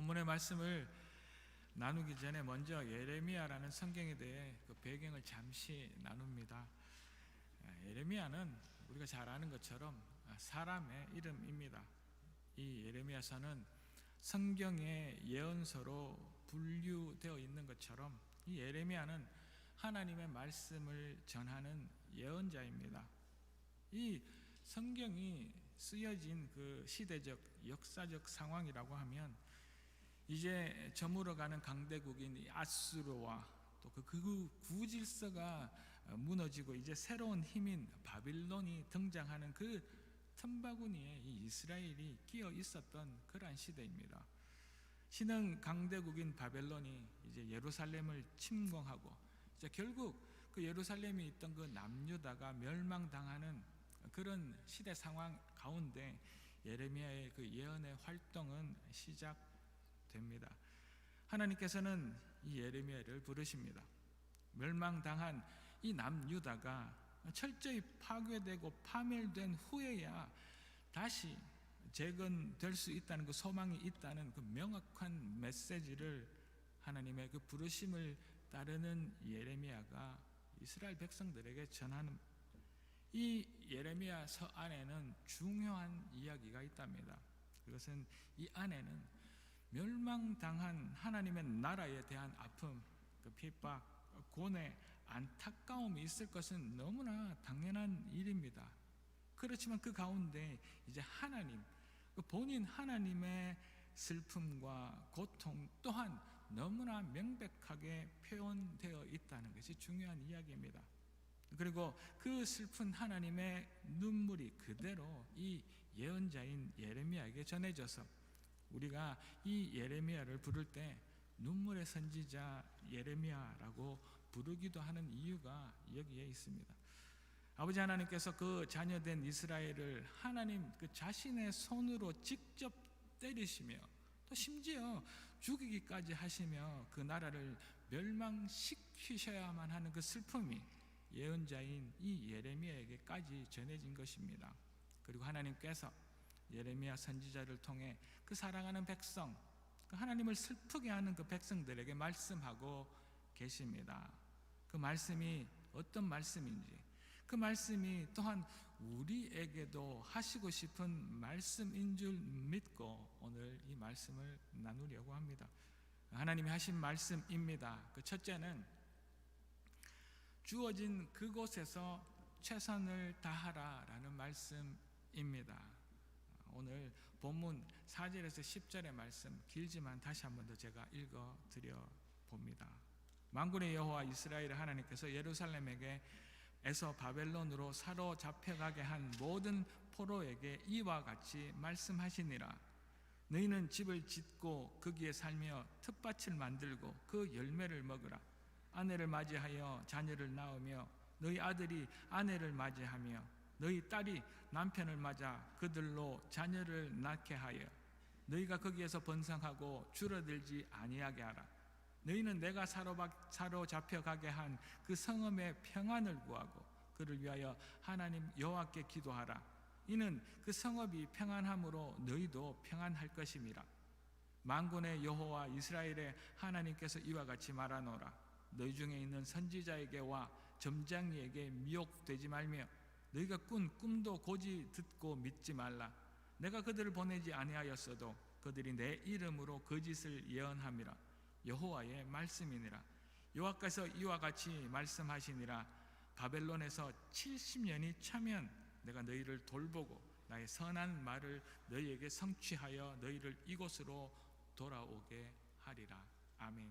본문의 말씀을 나누기 전에 먼저 예레미야라는 성경에 대해 그 배경을 잠시 나눕니다. 예레미야는 우리가 잘 아는 것처럼 사람의 이름입니다. 이 예레미야서는 성경의 예언서로 분류되어 있는 것처럼 이 예레미야는 하나님의 말씀을 전하는 예언자입니다. 이 성경이 쓰여진 그 시대적 역사적 상황이라고 하면 이제 저물어가는 강대국인 아수르와 또 그 구질서가 무너지고 이제 새로운 힘인 바빌론이 등장하는 그 틈바구니에 이 이스라엘이 끼어 있었던 그러한 시대입니다. 신흥 강대국인 바벨론이 이제 예루살렘을 침공하고 이제 결국 그 예루살렘이 있던 그 남유다가 멸망당하는 그런 시대 상황 가운데 예레미야의 그 예언의 활동은 시작됩니다. 하나님께서는 이 예레미야를 부르십니다. 멸망당한 이 남유다가 철저히 파괴되고 파멸된 후에야 다시 재건될 수 있다는 그 소망이 있다는 그 명확한 메시지를 하나님의 그 부르심을 따르는 예레미야가 이스라엘 백성들에게 전하는 이 예레미야서 안에는 중요한 이야기가 있답니다. 그것은 이 안에는 멸망당한 하나님의 나라에 대한 아픔, 그 핍박, 고뇌, 안타까움이 있을 것은 너무나 당연한 일입니다. 그렇지만 그 가운데 이제 하나님, 본인 하나님의 슬픔과 고통 또한 너무나 명백하게 표현되어 있다는 것이 중요한 이야기입니다. 그리고 그 슬픈 하나님의 눈물이 그대로 이 예언자인 예레미야에게 전해져서 우리가 이 예레미야를 부를 때 눈물의 선지자 예레미야라고 부르기도 하는 이유가 여기에 있습니다. 아버지 하나님께서 그 자녀된 이스라엘을 하나님 그 자신의 손으로 직접 때리시며 또 심지어 죽이기까지 하시며 그 나라를 멸망시키셔야만 하는 그 슬픔이 예언자인 이 예레미야에게까지 전해진 것입니다. 그리고 하나님께서 예레미야 선지자를 통해 그 사랑하는 백성, 그 하나님을 슬프게 하는 그 백성들에게 말씀하고 계십니다. 그 말씀이 어떤 말씀인지, 그 말씀이 또한 우리에게도 하시고 싶은 말씀인 줄 믿고 오늘 이 말씀을 나누려고 합니다. 하나님이 하신 말씀입니다. 그 첫째는 주어진 그곳에서 최선을 다하라라는 말씀입니다. 오늘 본문 4절에서 10절의 말씀 길지만 다시 한 번 더 제가 읽어 드려 봅니다. 만군의 여호와 이스라엘의 하나님께서 예루살렘에게에서 바벨론으로 사로잡혀가게 한 모든 포로에게 이와 같이 말씀하시니라. 너희는 집을 짓고 거기에 살며 텃밭을 만들고 그 열매를 먹으라. 아내를 맞이하여 자녀를 낳으며 너희 아들이 아내를 맞이하며 너희 딸이 남편을 맞아 그들로 자녀를 낳게 하여 너희가 거기에서 번성하고 줄어들지 아니하게 하라. 너희는 내가 사로잡혀 가게 한 그 성읍의 평안을 구하고 그를 위하여 하나님 여호와께 기도하라. 이는 그 성읍이 평안함으로 너희도 평안할 것임이라. 만군의 여호와 이스라엘의 하나님께서 이와 같이 말하노라. 너희 중에 있는 선지자에게와 점장이에게 미혹되지 말며 너희가 꾼 꿈도 고지 듣고 믿지 말라. 내가 그들을 보내지 아니하였어도 그들이 내 이름으로 거짓을 예언함이라. 여호와의 말씀이니라. 여호와께서 이와 같이 말씀하시니라. 바벨론에서 70년이 차면 내가 너희를 돌보고 나의 선한 말을 너희에게 성취하여 너희를 이곳으로 돌아오게 하리라. 아멘.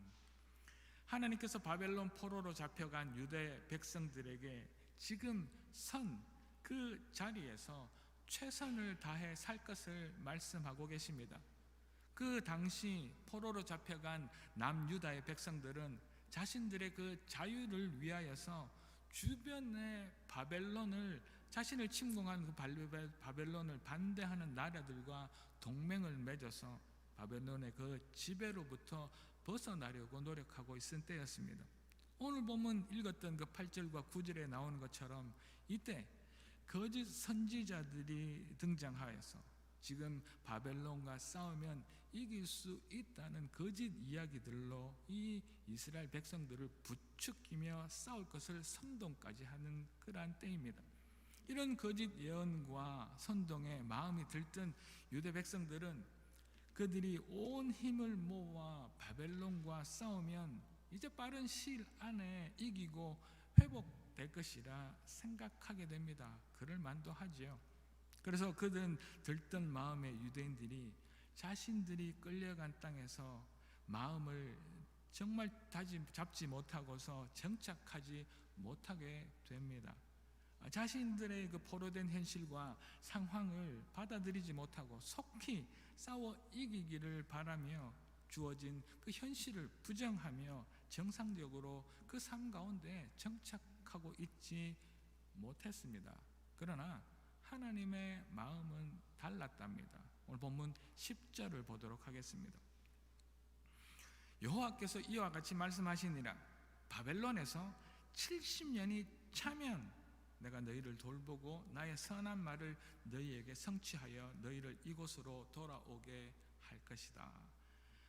하나님께서 바벨론 포로로 잡혀간 유대 백성들에게 지금 선 그 자리에서 최선을 다해 살 것을 말씀하고 계십니다. 그 당시 포로로 잡혀간 남유다의 백성들은 자신들의 그 자유를 위하여서 주변의 바벨론을 자신을 침공한 그 바벨론을 반대하는 나라들과 동맹을 맺어서 바벨론의 그 지배로부터 벗어나려고 노력하고 있을 때였습니다. 오늘 본문 읽었던 그 8절과 9절에 나오는 것처럼 이때 거짓 선지자들이 등장하여서 지금 바벨론과 싸우면 이길 수 있다는 거짓 이야기들로 이 이스라엘 백성들을 부추기며 싸울 것을 선동까지 하는 그러한 때입니다. 이런 거짓 예언과 선동에 마음이 들뜬 유대 백성들은 그들이 온 힘을 모아 바벨론과 싸우면 이제 빠른 시일 안에 이기고 회복될 것이라 생각하게 됩니다. 그럴 만도 하지요. 그래서 그들은 들뜬 마음의 유대인들이 자신들이 끌려간 땅에서 마음을 정말 잡지 못하고서 정착하지 못하게 됩니다. 자신들의 그 포로된 현실과 상황을 받아들이지 못하고 속히 싸워 이기기를 바라며 주어진 그 현실을 부정하며 정상적으로 그 삶 가운데 정착하고 있지 못했습니다. 그러나 하나님의 마음은 달랐답니다. 오늘 본문 10절을 보도록 하겠습니다. 여호와께서 이와 같이 말씀하시니라. 바벨론에서 70년이 차면 내가 너희를 돌보고 나의 선한 말을 너희에게 성취하여 너희를 이곳으로 돌아오게 할 것이다.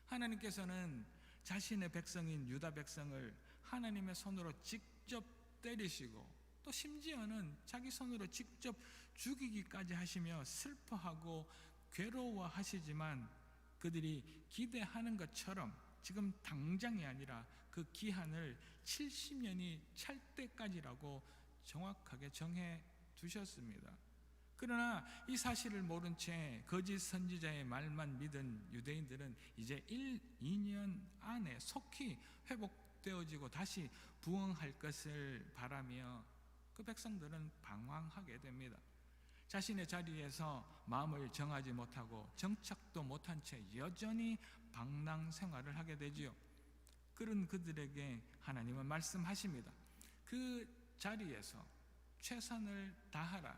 하나님께서는 자신의 백성인 유다 백성을 하나님의 손으로 직접 때리시고 또 심지어는 자기 손으로 직접 죽이기까지 하시며 슬퍼하고 괴로워하시지만 그들이 기대하는 것처럼 지금 당장이 아니라 그 기한을 70년이 찰 때까지라고 정확하게 정해 두셨습니다. 그러나 이 사실을 모른 채 거짓 선지자의 말만 믿은 유대인들은 이제 1, 2년 안에 속히 회복되어지고 다시 부흥할 것을 바라며 그 백성들은 방황하게 됩니다. 자신의 자리에서 마음을 정하지 못하고 정착도 못한 채 여전히 방랑 생활을 하게 되지요. 그런 그들에게 하나님은 말씀하십니다. 그 자리에서 최선을 다하라.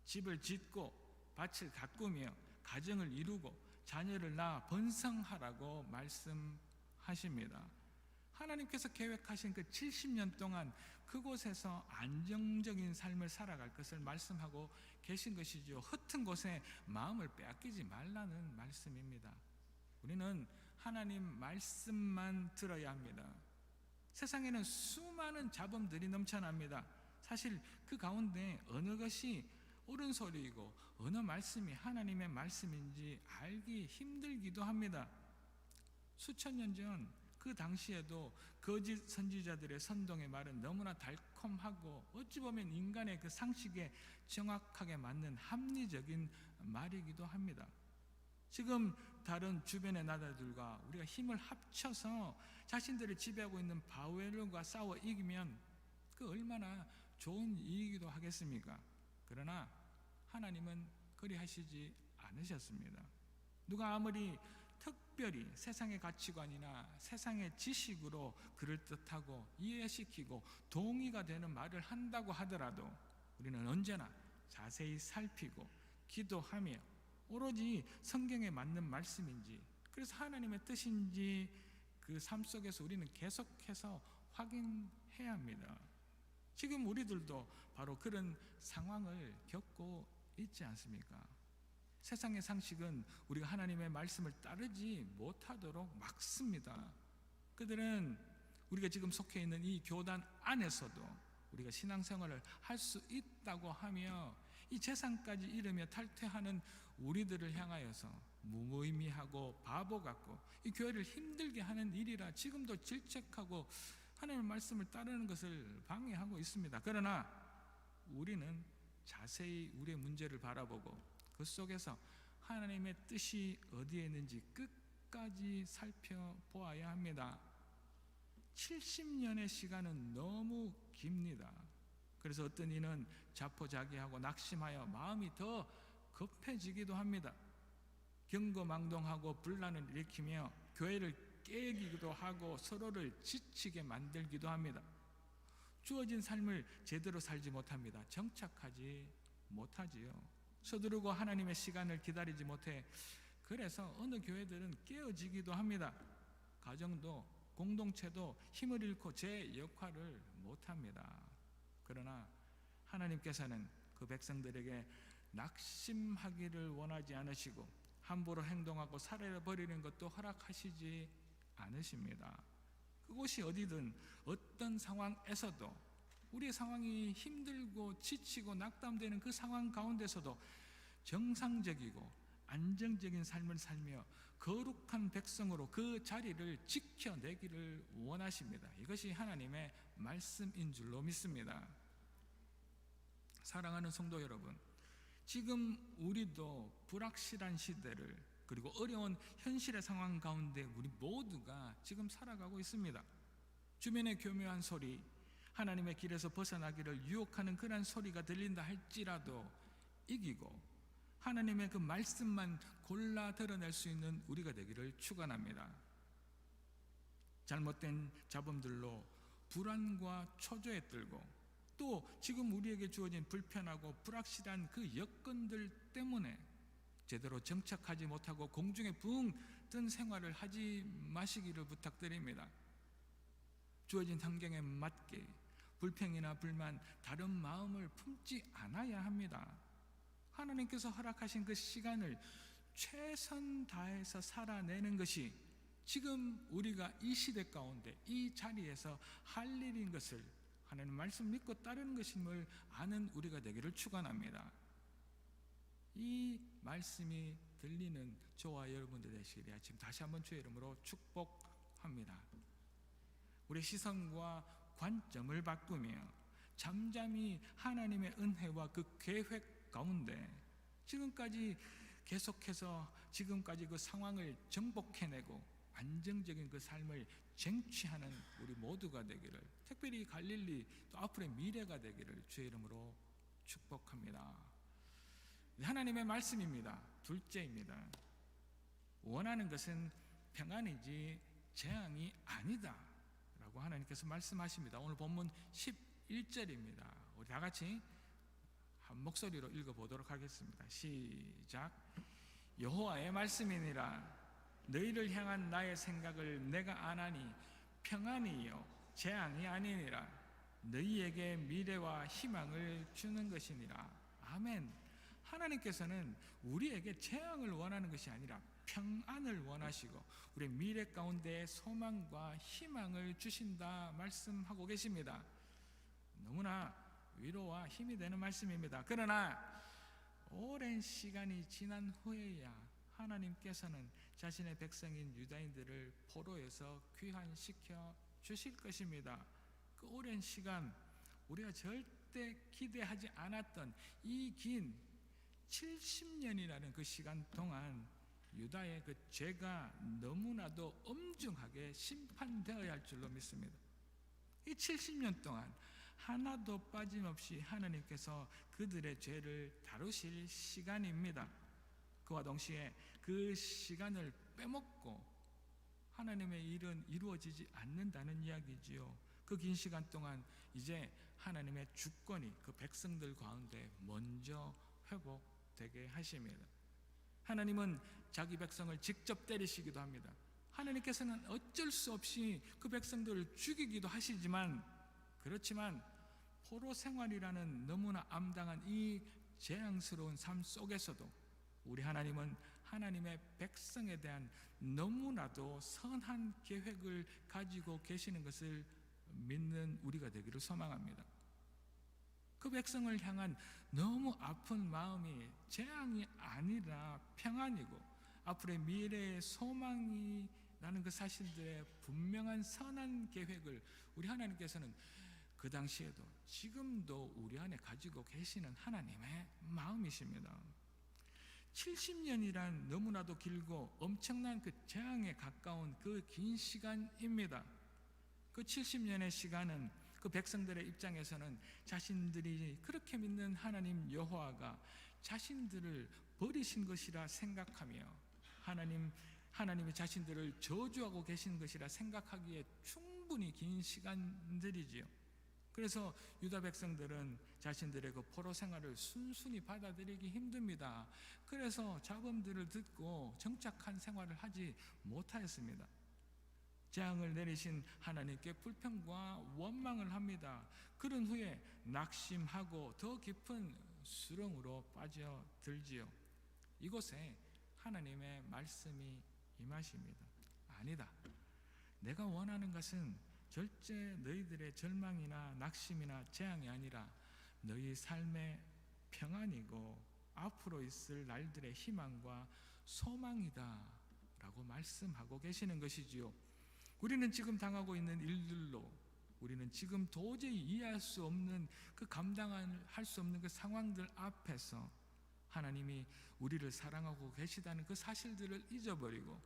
집을 짓고 밭을 가꾸며 가정을 이루고 자녀를 낳아 번성하라고 말씀하십니다. 하나님께서 계획하신 그 70년 동안 그곳에서 안정적인 삶을 살아갈 것을 말씀하고 계신 것이죠. 흩은 곳에 마음을 빼앗기지 말라는 말씀입니다. 우리는 하나님 말씀만 들어야 합니다. 세상에는 수많은 잡음들이 넘쳐납니다. 사실 그 가운데 어느 것이 옳은 소리이고 어느 말씀이 하나님의 말씀인지 알기 힘들기도 합니다. 수천 년 전 그 당시에도 거짓 선지자들의 선동의 말은 너무나 달콤하고 어찌 보면 인간의 그 상식에 정확하게 맞는 합리적인 말이기도 합니다. 지금 다른 주변의 나라들과 우리가 힘을 합쳐서 자신들을 지배하고 있는 바벨론과 싸워 이기면 그 얼마나 좋은 일이기도 하겠습니까? 그러나 하나님은 그리하시지 않으셨습니다. 누가 아무리 특별히 세상의 가치관이나 세상의 지식으로 그럴듯하고 이해시키고 동의가 되는 말을 한다고 하더라도 우리는 언제나 자세히 살피고 기도하며 오로지 성경에 맞는 말씀인지 그래서 하나님의 뜻인지 그 삶 속에서 우리는 계속해서 확인해야 합니다. 지금 우리들도 바로 그런 상황을 겪고 있지 않습니까? 세상의 상식은 우리가 하나님의 말씀을 따르지 못하도록 막습니다. 그들은 우리가 지금 속해 있는 이 교단 안에서도 우리가 신앙생활을 할 수 있다고 하며 이 재산까지 잃으며 탈퇴하는 우리들을 향하여서 무의미하고 바보 같고 이 교회를 힘들게 하는 일이라 지금도 질책하고 하나님의 말씀을 따르는 것을 방해하고 있습니다. 그러나 우리는 자세히 우리의 문제를 바라보고 그 속에서 하나님의 뜻이 어디에 있는지 끝까지 살펴보아야 합니다. 70년의 시간은 너무 깁니다. 그래서 어떤 이는 자포자기하고 낙심하여 마음이 더 급해지기도 합니다. 경거망동하고 분란을 일으키며 교회를 깨기도 하고 서로를 지치게 만들기도 합니다. 주어진 삶을 제대로 살지 못합니다. 정착하지 못하지요. 서두르고 하나님의 시간을 기다리지 못해 그래서 어느 교회들은 깨어지기도 합니다. 가정도 공동체도 힘을 잃고 제 역할을 못합니다. 그러나 하나님께서는 그 백성들에게 낙심하기를 원하지 않으시고 함부로 행동하고 살아버리는 것도 허락하시지 않으십니다. 그곳이 어디든 어떤 상황에서도 우리의 상황이 힘들고 지치고 낙담되는 그 상황 가운데서도 정상적이고 안정적인 삶을 살며 거룩한 백성으로 그 자리를 지켜내기를 원하십니다. 이것이 하나님의 말씀인 줄로 믿습니다. 사랑하는 성도 여러분, 지금 우리도 불확실한 시대를 그리고 어려운 현실의 상황 가운데 우리 모두가 지금 살아가고 있습니다. 주변의 교묘한 소리, 하나님의 길에서 벗어나기를 유혹하는 그런 소리가 들린다 할지라도 이기고 하나님의 그 말씀만 골라 드러낼 수 있는 우리가 되기를 축원합니다. 잘못된 잡음들로 불안과 초조에 떨고 또 지금 우리에게 주어진 불편하고 불확실한 그 여건들 때문에 제대로 정착하지 못하고 공중에 붕 뜬 생활을 하지 마시기를 부탁드립니다. 주어진 환경에 맞게 불평이나 불만, 다른 마음을 품지 않아야 합니다. 하나님께서 허락하신 그 시간을 최선 다해서 살아내는 것이 지금 우리가 이 시대 가운데 이 자리에서 할 일인 것을 하나님 말씀 믿고 따르는 것임을 아는 우리가 되기를 축원합니다. 이 말씀이 들리는 저와 여러분들 되시기를 지금 다시 한번 주의 이름으로 축복합니다. 우리 시선과 관점을 바꾸며 잠잠히 하나님의 은혜와 그 계획 가운데 지금까지 계속해서 지금까지 그 상황을 정복해내고 안정적인 그 삶을 쟁취하는 우리 모두가 되기를, 특별히 갈릴리 또 앞으로의 미래가 되기를 주의 이름으로 축복합니다. 하나님의 말씀입니다. 둘째입니다. 원하는 것은 평안이지 재앙이 아니다 라고 하나님께서 말씀하십니다. 오늘 본문 11절입니다. 우리 다 같이 한 목소리로 읽어보도록 하겠습니다. 시작. 여호와의 말씀이니라. 너희를 향한 나의 생각을 내가 아나니 평안이요 재앙이 아니니라. 너희에게 미래와 희망을 주는 것이니라. 아멘. 하나님께서는 우리에게 재앙을 원하는 것이 아니라 평안을 원하시고 우리의 미래 가운데 소망과 희망을 주신다 말씀하고 계십니다. 너무나 위로와 힘이 되는 말씀입니다. 그러나 오랜 시간이 지난 후에야 하나님께서는 자신의 백성인 유다인들을 포로에서 귀환시켜 주실 것입니다. 그 오랜 시간 우리가 절대 기대하지 않았던 이 긴 70년이라는 그 시간 동안 유다의 그 죄가 너무나도 엄중하게 심판되어야 할 줄로 믿습니다. 이 70년 동안 하나도 빠짐없이 하나님께서 그들의 죄를 다루실 시간입니다. 그와 동시에 그 시간을 빼먹고 하나님의 일은 이루어지지 않는다는 이야기지요. 그 긴 시간 동안 이제 하나님의 주권이 그 백성들 가운데 먼저 회복되게 하십니다. 하나님은 자기 백성을 직접 때리시기도 합니다. 하나님께서는 어쩔 수 없이 그 백성들을 죽이기도 하시지만, 그렇지만 포로 생활이라는 너무나 암담한 이 재앙스러운 삶 속에서도 우리 하나님은 하나님의 백성에 대한 너무나도 선한 계획을 가지고 계시는 것을 믿는 우리가 되기를 소망합니다. 그 백성을 향한 너무 아픈 마음이 재앙이 아니라 평안이고 앞으로의 미래의 소망이라는 그 사실들의 분명한 선한 계획을 우리 하나님께서는 그 당시에도 지금도 우리 안에 가지고 계시는 하나님의 마음이십니다. 70년이란 너무나도 길고 엄청난 그 재앙에 가까운 그 긴 시간입니다. 그 70년의 시간은 그 백성들의 입장에서는 자신들이 그렇게 믿는 하나님 여호와가 자신들을 버리신 것이라 생각하며 하나님이 자신들을 저주하고 계신 것이라 생각하기에 충분히 긴 시간들이지요. 그래서 유다 백성들은 자신들의 그 포로 생활을 순순히 받아들이기 힘듭니다. 그래서 잡음들을 듣고 정착한 생활을 하지 못하였습니다. 재앙을 내리신 하나님께 불평과 원망을 합니다. 그런 후에 낙심하고 더 깊은 수렁으로 빠져들지요. 이곳에 하나님의 말씀이 임하십니다. 아니다. 내가 원하는 것은 절대 너희들의 절망이나 낙심이나 재앙이 아니라 너희 삶의 평안이고 앞으로 있을 날들의 희망과 소망이다 라고 말씀하고 계시는 것이지요. 우리는 지금 당하고 있는 일들로, 우리는 지금 도저히 이해할 수 없는 그 감당할 수 없는 그 상황들 앞에서 하나님이 우리를 사랑하고 계시다는 그 사실들을 잊어버리고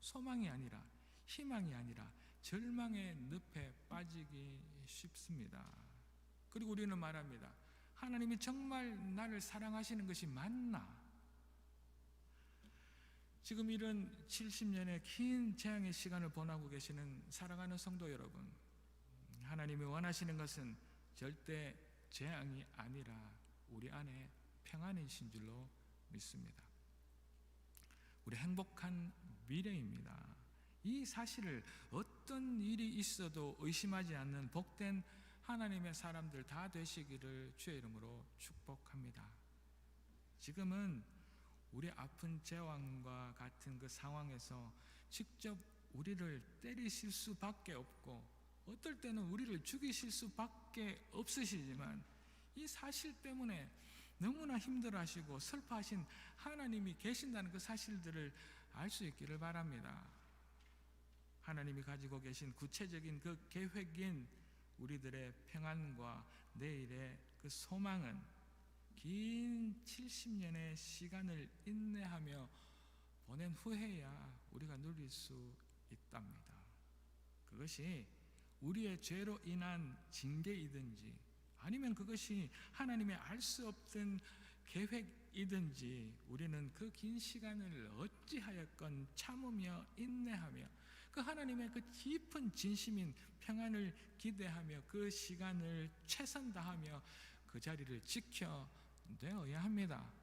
소망이 아니라, 희망이 아니라 절망의 늪에 빠지기 쉽습니다. 그리고 우리는 말합니다. 하나님이 정말 나를 사랑하시는 것이 맞나? 지금 이런 70년의 긴 재앙의 시간을 보내고 계시는 사랑하는 성도 여러분, 하나님이 원하시는 것은 절대 재앙이 아니라 우리 안에 평안이신 줄로 믿습니다. 우리 행복한 미래입니다. 이 사실을 어떤 일이 있어도 의심하지 않는 복된 하나님의 사람들 다 되시기를 주의 이름으로 축복합니다. 지금은 우리 아픈 재앙과 같은 그 상황에서 직접 우리를 때리실 수밖에 없고 어떨 때는 우리를 죽이실 수밖에 없으시지만 이 사실 때문에 너무나 힘들어하시고 슬퍼하신 하나님이 계신다는 그 사실들을 알 수 있기를 바랍니다. 하나님이 가지고 계신 구체적인 그 계획인 우리들의 평안과 내일의 그 소망은 긴 70년의 시간을 인내하며 보낸 후에야 우리가 누릴 수 있답니다. 그것이 우리의 죄로 인한 징계이든지 아니면 그것이 하나님의 알 수 없던 계획이든지 우리는 그 긴 시간을 어찌하였건 참으며 인내하며 그 하나님의 그 깊은 진심인 평안을 기대하며 그 시간을 최선 다하며 그 자리를 지켜내어야 합니다.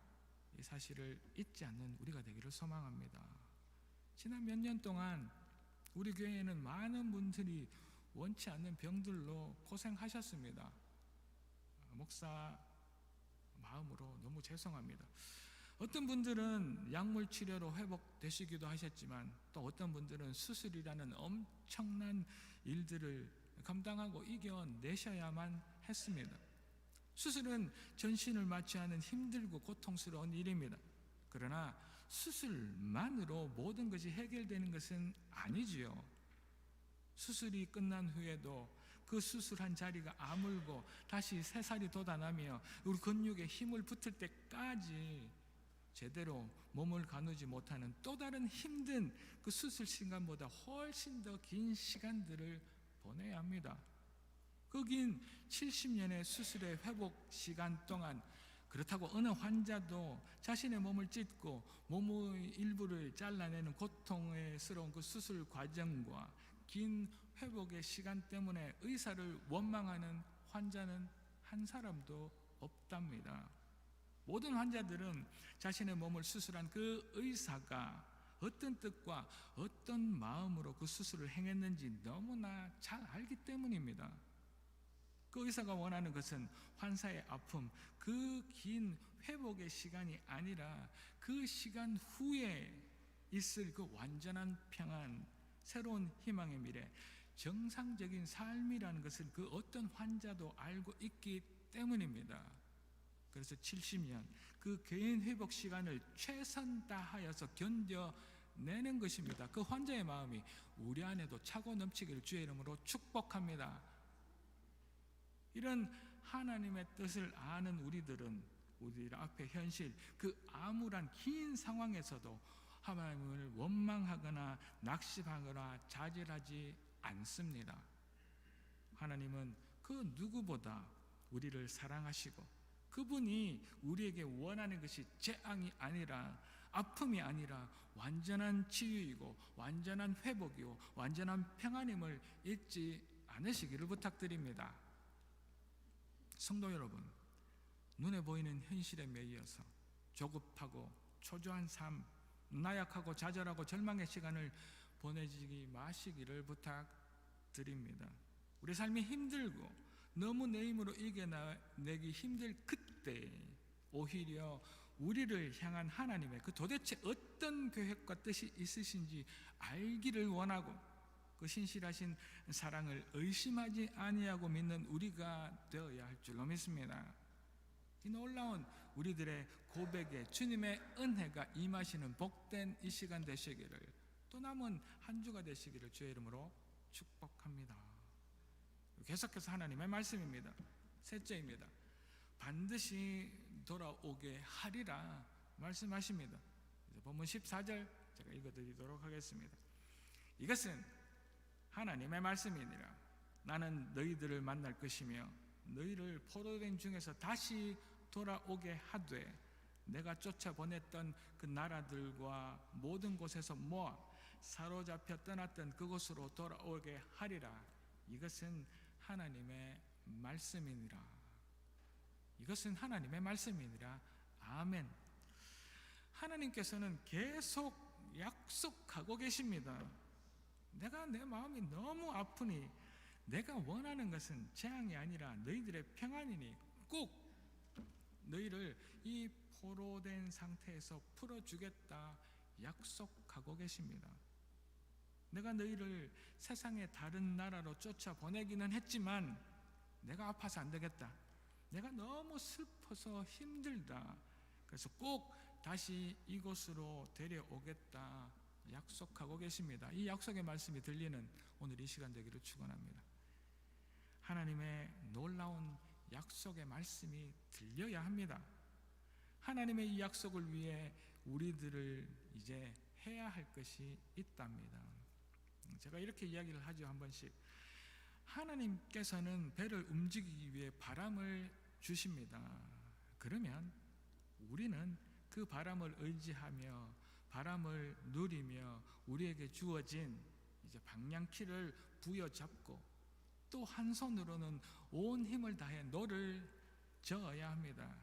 이 사실을 잊지 않는 우리가 되기를 소망합니다. 지난 몇 년 동안 우리 교회에는 많은 분들이 원치 않는 병들로 고생하셨습니다. 목사 마음으로 너무 죄송합니다. 어떤 분들은 약물 치료로 회복되시기도 하셨지만 또 어떤 분들은 수술이라는 엄청난 일들을 감당하고 이겨내셔야만 했습니다. 수술은 전신을 마취하는 힘들고 고통스러운 일입니다. 그러나 수술만으로 모든 것이 해결되는 것은 아니지요. 수술이 끝난 후에도 그 수술한 자리가 아물고 다시 새살이 돋아나며 우리 근육에 힘을 붙을 때까지 제대로 몸을 가누지 못하는 또 다른 힘든 그 수술 시간보다 훨씬 더 긴 시간들을 보내야 합니다. 그 긴 70년의 수술의 회복 시간 동안 그렇다고 어느 환자도 자신의 몸을 찢고 몸의 일부를 잘라내는 고통스러운 그 수술 과정과 긴 회복의 시간 때문에 의사를 원망하는 환자는 한 사람도 없답니다. 모든 환자들은 자신의 몸을 수술한 그 의사가 어떤 뜻과 어떤 마음으로 그 수술을 행했는지 너무나 잘 알기 때문입니다. 그 의사가 원하는 것은 환자의 아픔, 그 긴 회복의 시간이 아니라 그 시간 후에 있을 그 완전한 평안, 새로운 희망의 미래, 정상적인 삶이라는 것을 그 어떤 환자도 알고 있기 때문입니다. 그래서 70년 그 개인 회복 시간을 최선 다하여서 견뎌내는 것입니다. 그 환자의 마음이 우리 안에도 차고 넘치기를 주의 이름으로 축복합니다. 이런 하나님의 뜻을 아는 우리들은 우리 앞에 현실 그 암울한 긴 상황에서도 하나님을 원망하거나 낙심하거나 좌절하지 않습니다. 하나님은 그 누구보다 우리를 사랑하시고 그분이 우리에게 원하는 것이 재앙이 아니라 아픔이 아니라 완전한 치유이고 완전한 회복이고 완전한 평안임을 잊지 않으시기를 부탁드립니다. 성도 여러분, 눈에 보이는 현실에 매여서 조급하고 초조한 삶, 나약하고 좌절하고 절망의 시간을 보내지 마시기를 부탁드립니다. 우리 삶이 힘들고 너무 내 힘으로 이겨내기 힘들 그때 오히려 우리를 향한 하나님의 그 도대체 어떤 계획과 뜻이 있으신지 알기를 원하고 그 신실하신 사랑을 의심하지 아니하고 믿는 우리가 되어야 할 줄로 믿습니다. 이 놀라운 우리들의 고백에 주님의 은혜가 임하시는 복된 이 시간 되시기를, 또 남은 한 주가 되시기를 주의 이름으로 축복합니다. 계속해서 하나님의 말씀입니다. 셋째입니다. 반드시 돌아오게 하리라 말씀하십니다. 본문 14절 제가 읽어드리도록 하겠습니다. 이것은 하나님의 말씀이니라. 나는 너희들을 만날 것이며 너희를 포로된 중에서 다시 돌아오게 하되 내가 쫓아보냈던 그 나라들과 모든 곳에서 모아 사로잡혀 떠났던 그곳으로 돌아오게 하리라. 이것은 하나님의 말씀이니라. 이것은 하나님의 말씀이니라. 아멘. 하나님께서는 계속 약속하고 계십니다. 내가 내 마음이 너무 아프니 내가 원하는 것은 재앙이 아니라 너희들의 평안이니 꼭 너희를 이 포로된 상태에서 풀어주겠다 약속하고 계십니다. 내가 너희를 세상의 다른 나라로 쫓아보내기는 했지만 내가 아파서 안 되겠다, 내가 너무 슬퍼서 힘들다, 그래서 꼭 다시 이곳으로 데려오겠다 약속하고 계십니다. 이 약속의 말씀이 들리는 오늘 이 시간 되기를 축원합니다. 하나님의 놀라운 약속의 말씀이 들려야 합니다. 하나님의 이 약속을 위해 우리들을 이제 해야 할 것이 있답니다. 제가 이렇게 이야기를 하죠. 한 번씩 하나님께서는 배를 움직이기 위해 바람을 주십니다. 그러면 우리는 그 바람을 의지하며 바람을 누리며 우리에게 주어진 이제 방향키를 부여잡고 또 한 손으로는 온 힘을 다해 노를 저어야 합니다.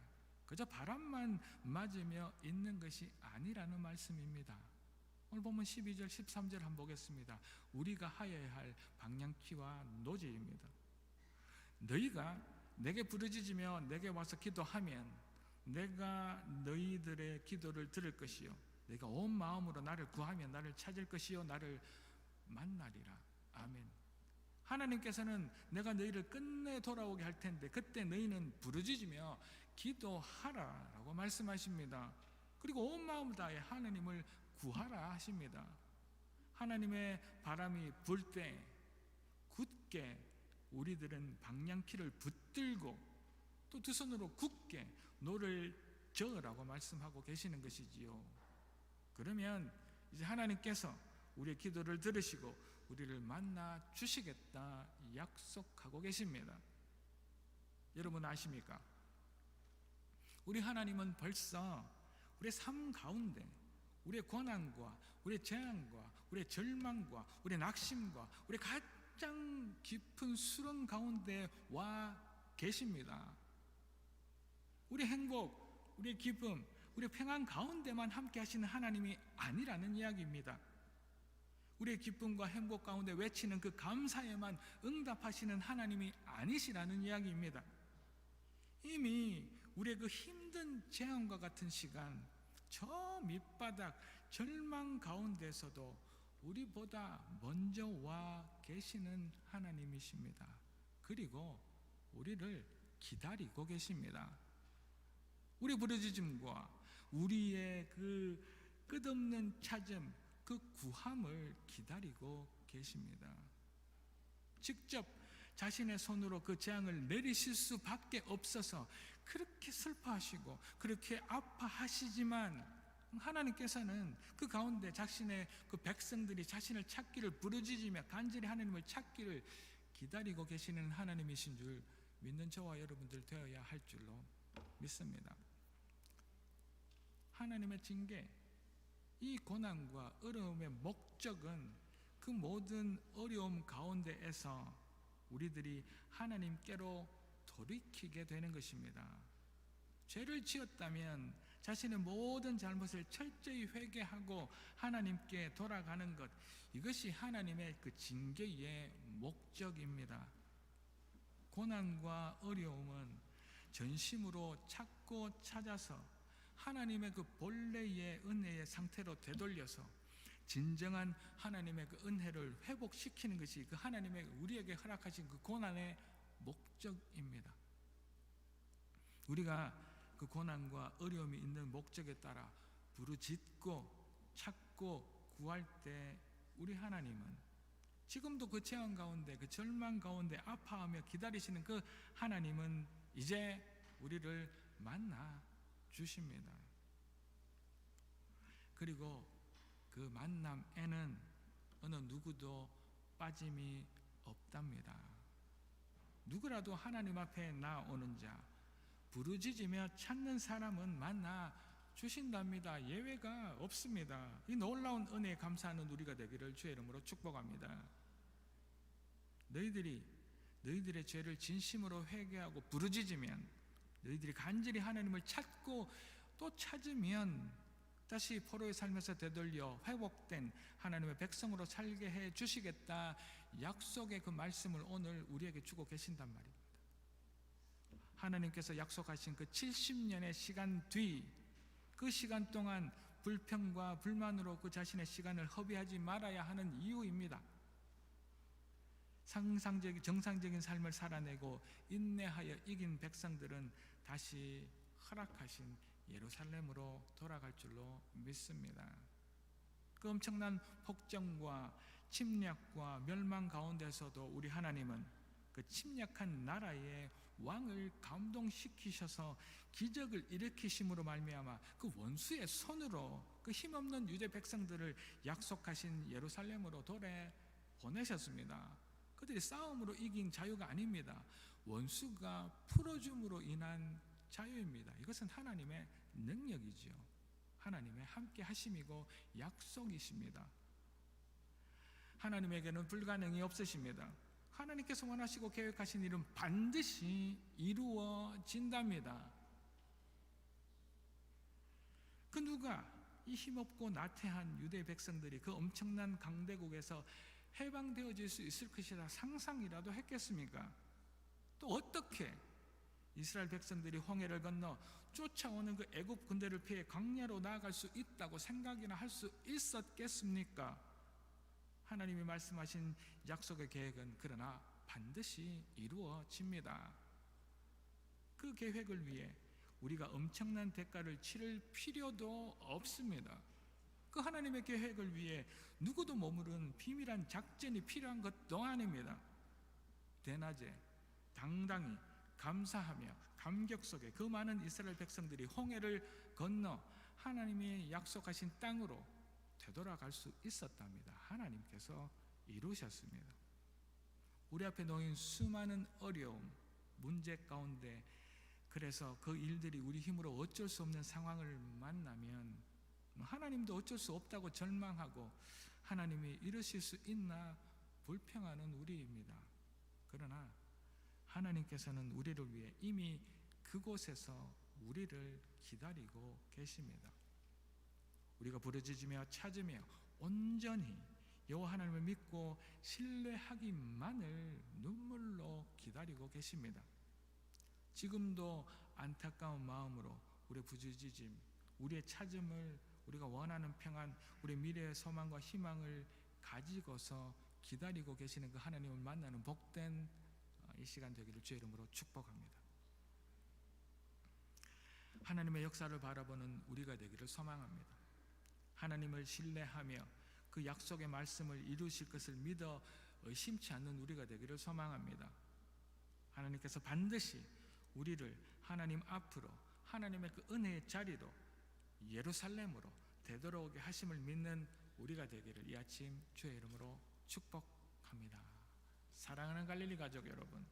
그저 바람만 맞으며 있는 것이 아니라는 말씀입니다. 오늘 보면 12절 13절 한번 보겠습니다. 우리가 하여야 할 방향키와 노제입니다. 너희가 내게 부르짖으며 내게 와서 기도하면 내가 너희들의 기도를 들을 것이요 내가 온 마음으로 나를 구하면 나를 찾을 것이요 나를 만나리라. 아멘. 하나님께서는 내가 너희를 끝내 돌아오게 할 텐데 그때 너희는 부르짖으며 기도하라 라고 말씀하십니다. 그리고 온 마음을 다해 하나님을 구하라 하십니다. 하나님의 바람이 불 때 굳게 우리들은 방향키를 붙들고 또 두 손으로 굳게 노를 저으라고 말씀하고 계시는 것이지요. 그러면 이제 하나님께서 우리의 기도를 들으시고 우리를 만나 주시겠다 약속하고 계십니다. 여러분 아십니까? 우리 하나님은 벌써 우리의 삶 가운데 우리의 고난과 우리의 재앙과 우리의 절망과 우리의 낙심과 우리의 가장 깊은 수렁 가운데 와 계십니다. 우리의 행복, 우리의 기쁨, 우리의 평안 가운데만 함께 하시는 하나님이 아니라는 이야기입니다. 우리의 기쁨과 행복 가운데 외치는 그 감사에만 응답하시는 하나님이 아니시라는 이야기입니다. 이미 우리의 그 힘든 재앙과 같은 시간, 저 밑바닥 절망 가운데서도 우리보다 먼저 와 계시는 하나님이십니다. 그리고 우리를 기다리고 계십니다. 우리 부르짖음과 우리의 그 끝없는 찾음, 그 구함을 기다리고 계십니다. 직접 자신의 손으로 그 재앙을 내리실 수밖에 없어서 그렇게 슬퍼하시고 그렇게 아파하시지만 하나님께서는 그 가운데 자신의 그 백성들이 자신을 찾기를 부르짖으며 간절히 하나님을 찾기를 기다리고 계시는 하나님이신 줄 믿는 저와 여러분들 되어야 할 줄로 믿습니다. 하나님의 징계, 이 고난과 어려움의 목적은 그 모든 어려움 가운데에서 우리들이 하나님께로 돌이키게 되는 것입니다. 죄를 지었다면 자신의 모든 잘못을 철저히 회개하고 하나님께 돌아가는 것, 이것이 하나님의 그 징계의 목적입니다. 고난과 어려움은 전심으로 찾고 찾아서 하나님의 그 본래의 은혜의 상태로 되돌려서 진정한 하나님의 그 은혜를 회복시키는 것이 그 하나님의 우리에게 허락하신 그 고난의 목적입니다. 우리가 그 고난과 어려움이 있는 목적에 따라 부르짖고 찾고 구할 때 우리 하나님은 지금도 그 재앙 가운데, 그 절망 가운데 아파하며 기다리시는 그 하나님은 이제 우리를 만나 주십니다. 그리고 그 만남에는 어느 누구도 빠짐이 없답니다. 누구라도 하나님 앞에 나오는 자, 부르짖으며 찾는 사람은 만나 주신답니다. 예외가 없습니다. 이 놀라운 은혜에 감사하는 우리가 되기를 주의 이름으로 축복합니다. 너희들의 죄를 진심으로 회개하고 부르짖으면, 너희들이 간절히 하나님을 찾고 또 찾으면 다시 포로의 삶에서 되돌려 회복된 하나님의 백성으로 살게 해 주시겠다, 약속의 그 말씀을 오늘 우리에게 주고 계신단 말입니다. 하나님께서 약속하신 그 70년의 시간 뒤, 그 시간 동안 불평과 불만으로 그 자신의 시간을 허비하지 말아야 하는 이유입니다. 정상적인 삶을 살아내고 인내하여 이긴 백성들은 다시 허락하신 예루살렘으로 돌아갈 줄로 믿습니다. 그 엄청난 폭정과 침략과 멸망 가운데서도 우리 하나님은 그 침략한 나라의 왕을 감동시키셔서 기적을 일으키심으로 말미암아 그 원수의 손으로 그 힘없는 유대 백성들을 약속하신 예루살렘으로 보내셨습니다. 그들이 싸움으로 이긴 자유가 아닙니다. 원수가 풀어줌으로 인한 자유입니다. 이것은 하나님의 능력이지요. 하나님의 함께 하심이고 약속이십니다. 하나님에게는 불가능이 없으십니다. 하나님께서 원하시고 계획하신 일은 반드시 이루어진답니다. 그 누가 이 힘없고 나태한 유대 백성들이 그 엄청난 강대국에서 해방되어질 수 있을 것이라 상상이라도 했겠습니까? 또 어떻게 이스라엘 백성들이 홍해를 건너 쫓아오는 그 애굽 군대를 피해 광야로 나아갈 수 있다고 생각이나 할 수 있었겠습니까? 하나님이 말씀하신 약속의 계획은 그러나 반드시 이루어집니다. 그 계획을 위해 우리가 엄청난 대가를 치를 필요도 없습니다. 그 하나님의 계획을 위해 누구도 머무른 비밀한 작전이 필요한 것도 아닙니다. 대낮에 당당히 감사하며 감격 속에 그 많은 이스라엘 백성들이 홍해를 건너 하나님이 약속하신 땅으로 되돌아갈 수 있었답니다. 하나님께서 이루셨습니다. 우리 앞에 놓인 수많은 어려움, 문제 가운데 그래서 그 일들이 우리 힘으로 어쩔 수 없는 상황을 만나면 하나님도 어쩔 수 없다고 절망하고 하나님이 이러실 수 있나 불평하는 우리입니다. 그러나 하나님께서는 우리를 위해 이미 그곳에서 우리를 기다리고 계십니다. 우리가 부르짖으며 찾으며 온전히 여호와 하나님을 믿고 신뢰하기만을 눈물로 기다리고 계십니다. 지금도 안타까운 마음으로 우리의 부르짖음, 우리의 찾음을, 우리가 원하는 평안, 우리의 미래의 소망과 희망을 가지고서 기다리고 계시는 그 하나님을 만나는 복된 이 시간 되기를 주의 이름으로 축복합니다. 하나님의 역사를 바라보는 우리가 되기를 소망합니다. 하나님을 신뢰하며 그 약속의 말씀을 이루실 것을 믿어 의심치 않는 우리가 되기를 소망합니다. 하나님께서 반드시 우리를 하나님 앞으로, 하나님의 그 은혜의 자리로, 예루살렘으로 되돌아오게 하심을 믿는 우리가 되기를 이 아침 주의 이름으로 축복합니다. 사랑하는 갈릴리 가족 여러분,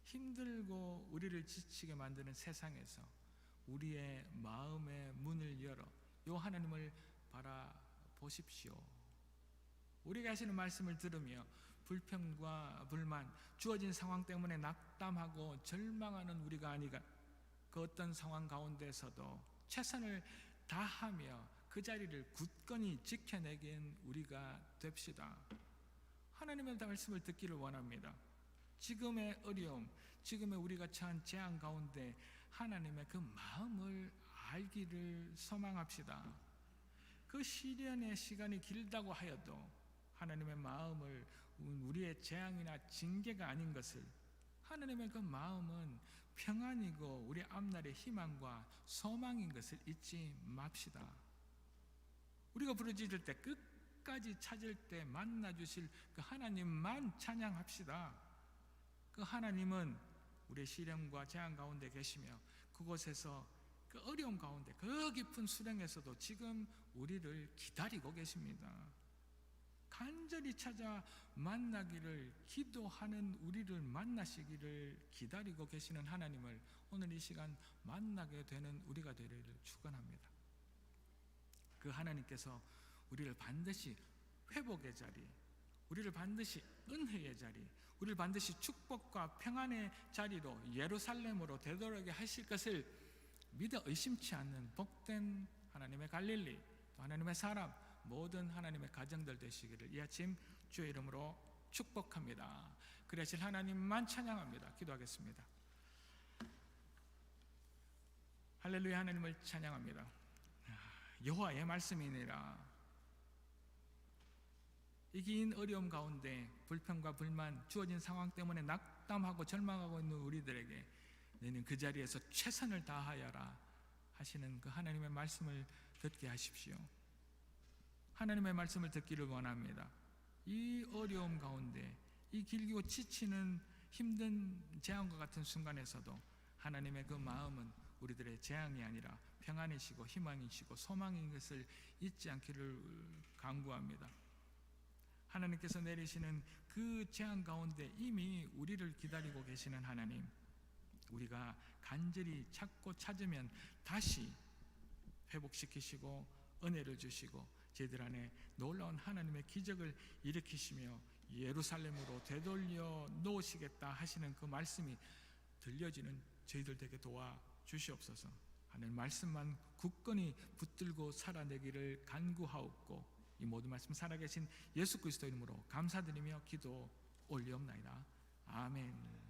힘들고 우리를 지치게 만드는 세상에서 우리의 마음의 문을 열어 요 하나님을 바라보십시오. 우리가 하시는 말씀을 들으며 불평과 불만, 주어진 상황 때문에 낙담하고 절망하는 우리가 아니라 그 어떤 상황 가운데서도 최선을 다하며 그 자리를 굳건히 지켜내긴 우리가 됩시다. 하나님의 말씀을 듣기를 원합니다. 지금의 어려움, 지금의 우리가 처한 재앙 가운데 하나님의 그 마음을 알기를 소망합시다. 그 시련의 시간이 길다고 하여도 하나님의 마음을, 우리의 재앙이나 징계가 아닌 것을, 하나님의 그 마음은 평안이고 우리 앞날의 희망과 소망인 것을 잊지 맙시다. 우리가 부르짖을 때, 끝까지 찾을 때 만나 주실 그 하나님만 찬양합시다. 그 하나님은 우리의 시련과 재앙 가운데 계시며, 그곳에서 그 어려움 가운데, 그 깊은 수렁에서도 지금 우리를 기다리고 계십니다. 간절히 찾아 만나기를 기도하는 우리를 만나시기를 기다리고 계시는 하나님을 오늘 이 시간 만나게 되는 우리가 되기를 축원합니다. 그 하나님께서 우리를 반드시 회복의 자리, 우리를 반드시 은혜의 자리, 우리를 반드시 축복과 평안의 자리로, 예루살렘으로 되돌아오게 하실 것을 믿어 의심치 않는 복된 하나님의 갈릴리, 또 하나님의 사람, 모든 하나님의 가정들 되시기를 이 아침 주의 이름으로 축복합니다. 그러실 하나님만 찬양합니다. 기도하겠습니다. 할렐루야. 하나님을 찬양합니다. 여호와의 말씀이니라. 이 긴 어려움 가운데 불평과 불만, 주어진 상황 때문에 낙담하고 절망하고 있는 우리들에게 너는 그 자리에서 최선을 다하여라 하시는 그 하나님의 말씀을 듣게 하십시오. 하나님의 말씀을 듣기를 원합니다. 이 어려움 가운데, 이 길고 지치는 힘든 재앙과 같은 순간에서도 하나님의 그 마음은 우리들의 재앙이 아니라 평안이시고 희망이시고 소망인 것을 잊지 않기를 간구합니다. 하나님께서 내리시는 그 재앙 가운데 이미 우리를 기다리고 계시는 하나님, 우리가 간절히 찾고 찾으면 다시 회복시키시고 은혜를 주시고 저희들 안에 놀라운 하나님의 기적을 일으키시며 예루살렘으로 되돌려 놓으시겠다 하시는 그 말씀이 들려지는 저희들 되게 도와주시옵소서. 하나님 말씀만 굳건히 붙들고 살아내기를 간구하옵고, 이 모든 말씀 살아계신 예수 그리스도 이름으로 감사드리며 기도 올리옵나이다. 아멘.